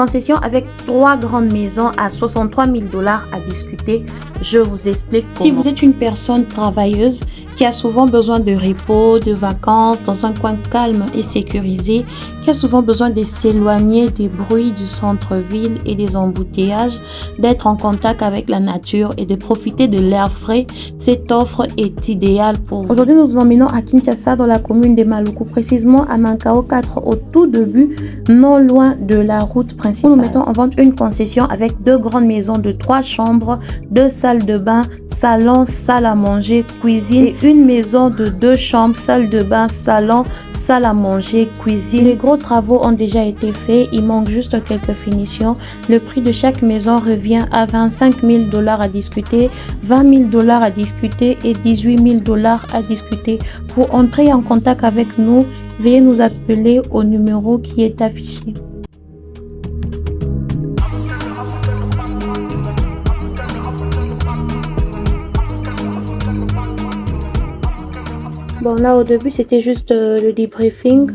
concession avec 3 grandes maisons à 63 000 $ à discuter. Je vous explique comment. Si vous êtes une personne travailleuse qui a souvent besoin de repos, de vacances, dans un coin calme et sécurisé, qui a souvent besoin de s'éloigner des bruits du centre-ville et des embouteillages, d'être en contact avec la nature et de profiter de l'air frais, cette offre est idéale pour vous. Aujourd'hui, nous vous emmenons à Kinshasa, dans la commune de Maluku, précisément à Mankao 4, au tout début, non loin de la route principale. Nous mettons en vente une concession avec 2 grandes maisons de 3 chambres, 2 salles de bain, salon, salle à manger, cuisine et une maison de 2 chambres, salle de bain, salon, salle à manger, cuisine. Les gros travaux ont déjà été faits, il manque juste quelques finitions. Le prix de chaque maison revient à 25 000 $ à discuter, 20 000 $ à discuter et 18 000 $ à discuter. Pour entrer en contact avec nous, veuillez nous appeler au numéro qui est affiché. Bon, là au début c'était juste le debriefing.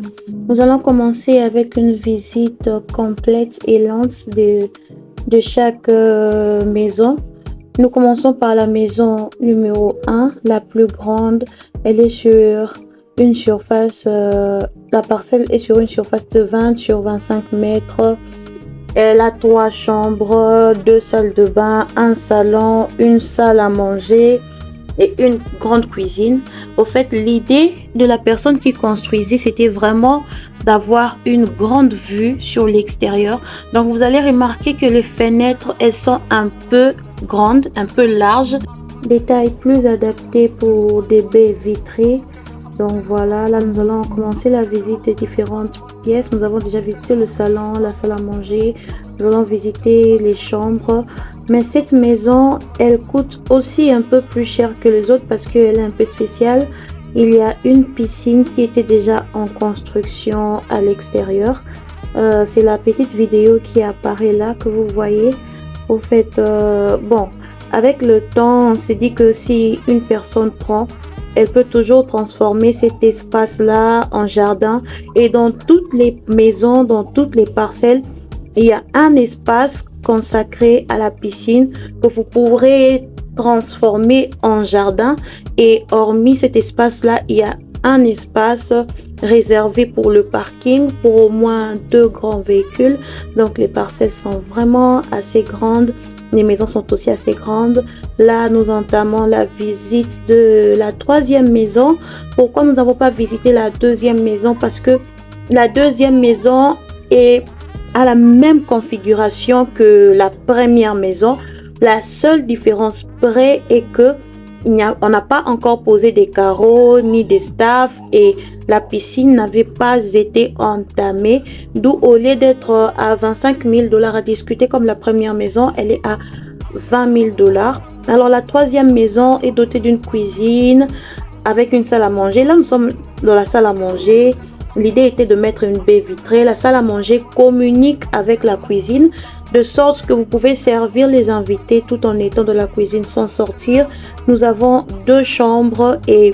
Nous allons commencer avec une visite complète et lente de chaque maison. Nous commençons par la maison numéro 1, la plus grande. Elle est sur une surface, la parcelle est sur une surface de 20 sur 25 mètres. Elle a 3 chambres, 2 salles de bain, un salon, une salle à manger et une grande cuisine. Au fait, l'idée de la personne qui construisait, c'était vraiment d'avoir une grande vue sur l'extérieur. Donc, vous allez remarquer que les fenêtres, elles sont un peu grandes, un peu larges. Des tailles plus adaptées pour des baies vitrées. Donc voilà, là nous allons commencer la visite des différentes pièces. Nous avons déjà visité le salon, la salle à manger. Nous allons visiter les chambres. Mais cette maison, elle coûte aussi un peu plus cher que les autres parce qu'elle est un peu spéciale. Il y a une piscine qui était déjà en construction à l'extérieur. C'est la petite vidéo qui apparaît là que vous voyez. Au fait, bon, avec le temps, on s'est dit que si une personne prend, elle peut toujours transformer cet espace-là en jardin. Et dans toutes les maisons, dans toutes les parcelles, il y a un espace consacré à la piscine que vous pourrez transformer en jardin. Et hormis cet espace-là, il y a un espace réservé pour le parking pour au moins 2 grands véhicules. Donc les parcelles sont vraiment assez grandes. Les maisons sont aussi assez grandes. Là, nous entamons la visite de la 3e maison. Pourquoi nous n'avons pas visité la 2e maison? Parce que la 2e maison a la même configuration que la première maison. La seule différence près est que on n'a pas encore posé des carreaux ni des staffs et la piscine n'avait pas été entamée. D'où au lieu d'être à 25 000 $ à discuter comme la première maison, elle est à 20 000 $. Alors la 3e maison est dotée d'une cuisine avec une salle à manger. Là nous sommes dans la salle à manger. L'idée était de mettre une baie vitrée. La salle à manger communique avec la cuisine de sorte que vous pouvez servir les invités tout en étant dans la cuisine sans sortir. Nous avons 2 chambres et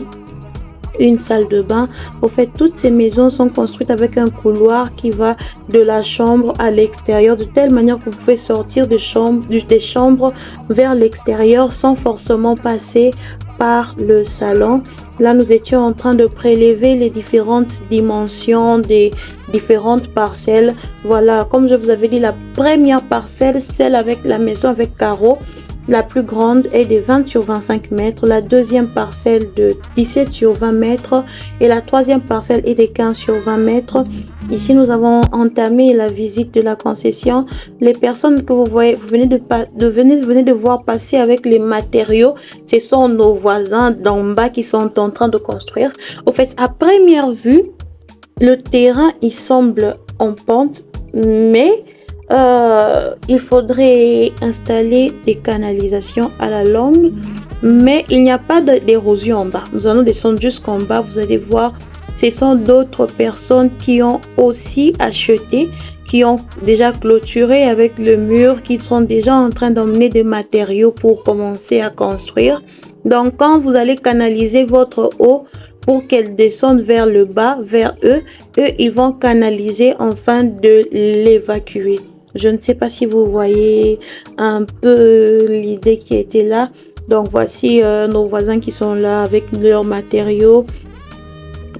une salle de bain. Au fait, toutes ces maisons sont construites avec un couloir qui va de la chambre à l'extérieur, de telle manière que vous pouvez sortir des chambres vers l'extérieur sans forcément passer par le salon. Là, nous étions en train de prélever les différentes dimensions des différentes parcelles. Voilà, comme je vous avais dit, la première parcelle, celle avec la maison avec carreaux, la plus grande est de 20 sur 25 mètres, la 2e parcelle de 17 sur 20 mètres et la 3e parcelle est de 15 sur 20 mètres. Ici, nous avons entamé la visite de la concession. Les personnes que vous voyez, vous venez de voir passer avec les matériaux, ce sont nos voisins d'en bas qui sont en train de construire. Au fait, à première vue, le terrain, il semble en pente, mais il faudrait installer des canalisations à la longue, mais il n'y a pas d'érosion en bas. Nous allons descendre jusqu'en bas, vous allez voir, ce sont d'autres personnes qui ont aussi acheté, qui ont déjà clôturé avec le mur, qui sont déjà en train d'emmener des matériaux pour commencer à construire. Donc quand vous allez canaliser votre eau pour qu'elle descende vers le bas, vers eux, ils vont canaliser afin de l'évacuer. Je ne sais pas si vous voyez un peu l'idée qui était là. Donc voici nos voisins qui sont là avec leurs matériaux,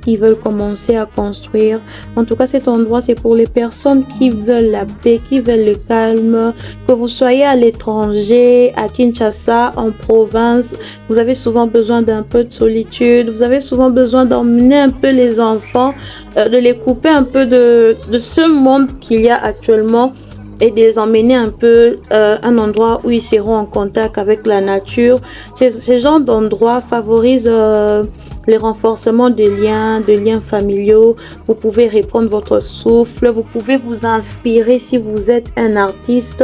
qui veulent commencer à construire. En tout cas, cet endroit, c'est pour les personnes qui veulent la paix, qui veulent le calme. Que vous soyez à l'étranger, à Kinshasa, en province, vous avez souvent besoin d'un peu de solitude. Vous avez souvent besoin d'emmener un peu les enfants, de les couper un peu de ce monde qu'il y a actuellement et de les emmener un peu un endroit où ils seront en contact avec la nature. Ce genre d'endroit favorise le renforcement de liens familiaux. Vous pouvez reprendre votre souffle, vous pouvez vous inspirer si vous êtes un artiste.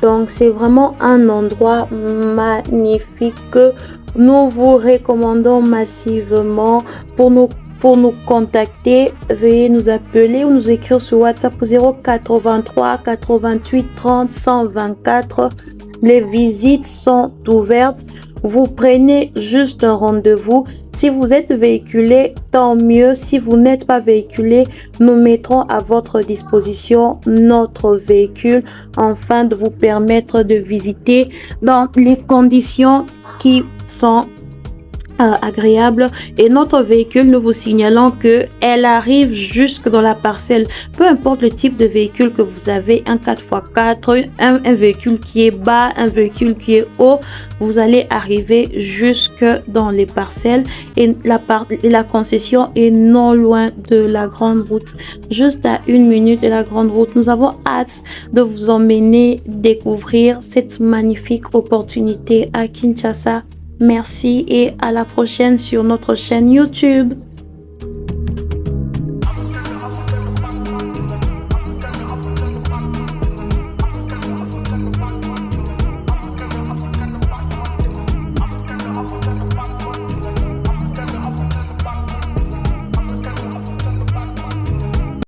Donc c'est vraiment un endroit magnifique que nous vous recommandons massivement. Pour nous contacter, veuillez nous appeler ou nous écrire sur WhatsApp au 083 88 30 124. Les visites sont ouvertes. Vous prenez juste un rendez-vous. Si vous êtes véhiculé, tant mieux. Si vous n'êtes pas véhiculé, nous mettrons à votre disposition notre véhicule afin de vous permettre de visiter dans les conditions qui sont agréable. Et notre véhicule, nous vous signalons que elle arrive jusque dans la parcelle. Peu importe le type de véhicule que vous avez, un 4x4, un véhicule qui est bas, un véhicule qui est haut, vous allez arriver jusque dans les parcelles. Et la concession est non loin de la grande route, juste à 1 minute de la grande route. Nous avons hâte de vous emmener découvrir cette magnifique opportunité à Kinshasa. Merci et à la prochaine sur notre chaîne YouTube.